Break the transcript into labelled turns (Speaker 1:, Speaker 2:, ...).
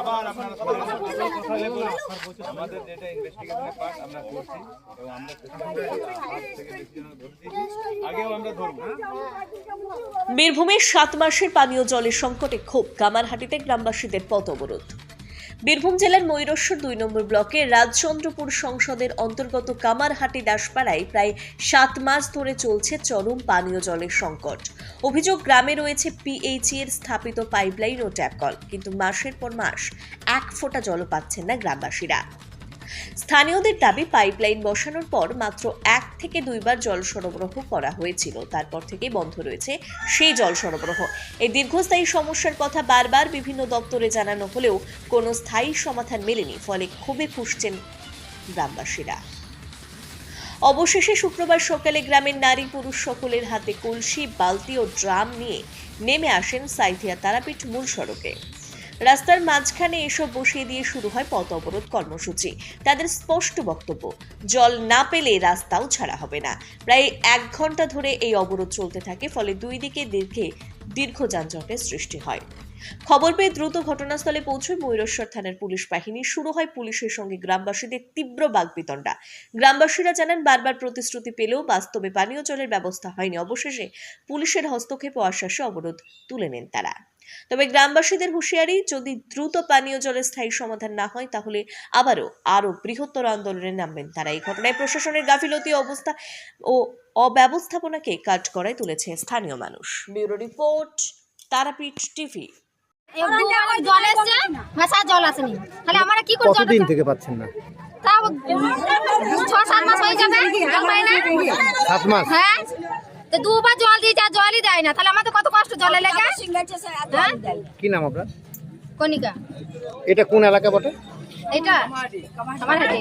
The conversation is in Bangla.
Speaker 1: আবার আপনারা আমাদের যেটা ইনভেস্টিগেশনের পার্ট আমরা করছি এবং আমরা থেকে বেশি ধরছি, আগেও আমরা ধরবো।
Speaker 2: বীরভূমের 7 মাসের পানীয় জলের সংকটে ক্ষোভ, কামারহাটিতে গ্রামবাসীদের পথ অবরোধ। বীরভূম জেলার ময়ূরেশ্বর 2 নম্বর ব্লকের রাজচন্দ্রপুর সংসদের অন্তর্গত কামারহাটি দাসপাড়ায় প্রায় 7 মাস ধরে চলছে চরম পানীয় জলের সংকট। অভিযোগ, গ্রামে রয়েছে পিএইচই এর স্থাপিত পাইপলাইন ও ট্যাপ কল, কিন্তু মাসের পর মাস এক ফোঁটা জল পাচ্ছেন না গ্রামবাসীরা। স্থানীয়দের দাবি, পাইপলাইন বসানোর পর মাত্র 1 থেকে 2 বার জল সরবরাহ করা হয়েছিল, তারপর থেকেই বন্ধ রয়েছে সেই জল সরবরাহ। এই দীর্ঘস্থায়ী সমস্যার কথা বারবার বিভিন্ন দপ্তরে জানানো হলেও কোনো স্থায়ী সমাধান মেলেনি, ফলে ক্ষোভে ফুঁসছেন গ্রামবাসীরা। অবশেষে শুক্রবার সকালে গ্রামের নারী পুরুষ সকলের হাতে কলসি, বালতি ও ড্রাম নিয়ে নেমে আসেন সাইথিয়া তারাপীঠ মূল সড়কে। রাস্তার মাঝখানে এসব বসিয়ে দিয়ে শুরু হয় পথ অবরোধ কর্মসূচি। তাদের স্পষ্ট বক্তব্য, জল না পেলে রাস্তাও ছাড়া হবে না। প্রায় 1 ঘন্টা ধরে এই অবরোধ চলতে থাকে, ফলে দুই দিকে দীর্ঘ যানজটের সৃষ্টি হয়। খবর পেয়ে দ্রুত ঘটনাস্থলে পৌঁছয় ময়ূরেশ্বর থানার পুলিশ বাহিনী। শুরু হয় পুলিশের সঙ্গে গ্রামবাসীদের তীব্র বাকবিতণ্ডা। গ্রামবাসীরা জানান, বারবার প্রতিশ্রুতি পেলেও বাস্তবে পানীয় জলের ব্যবস্থা হয়নি। অবশেষে পুলিশের হস্তক্ষেপ ও আশ্বাসে অবরোধ তুলে নেন তারা। তবে গ্রামবাসীদের হুঁশিয়ারি, যদি দ্রুত পানীয় জলের স্থায়ী সমাধান না হয় তাহলে আরো বৃহত্তর আন্দোলনে নামবেন তারা। এই ঘটনায় প্রশাসনের গাফিলতি অবস্থা ও অব্যবস্থাপনাকে কাঠগড়ায় তুলেছে স্থানীয় মানুষ। Bureau report, Tarapith TV.
Speaker 3: জল এসছে, জল আসেনি, তাহলে আমরা কি করব?
Speaker 4: কতদিন থেকে পাচ্ছেন না?
Speaker 3: তাও 6-7 মাস হয়ে যাবে, জল পাই না।
Speaker 4: 7 মাস?
Speaker 3: হ্যাঁ, তো 2 বার জল দিয়েছে, জলই দেয় না, তাহলে আমাদের কত কষ্ট জলের লেগে।
Speaker 4: কি নাম আপনার?
Speaker 3: কনিকা।
Speaker 4: এটা কোন এলাকা বটে?
Speaker 3: এটা আমার হাতে।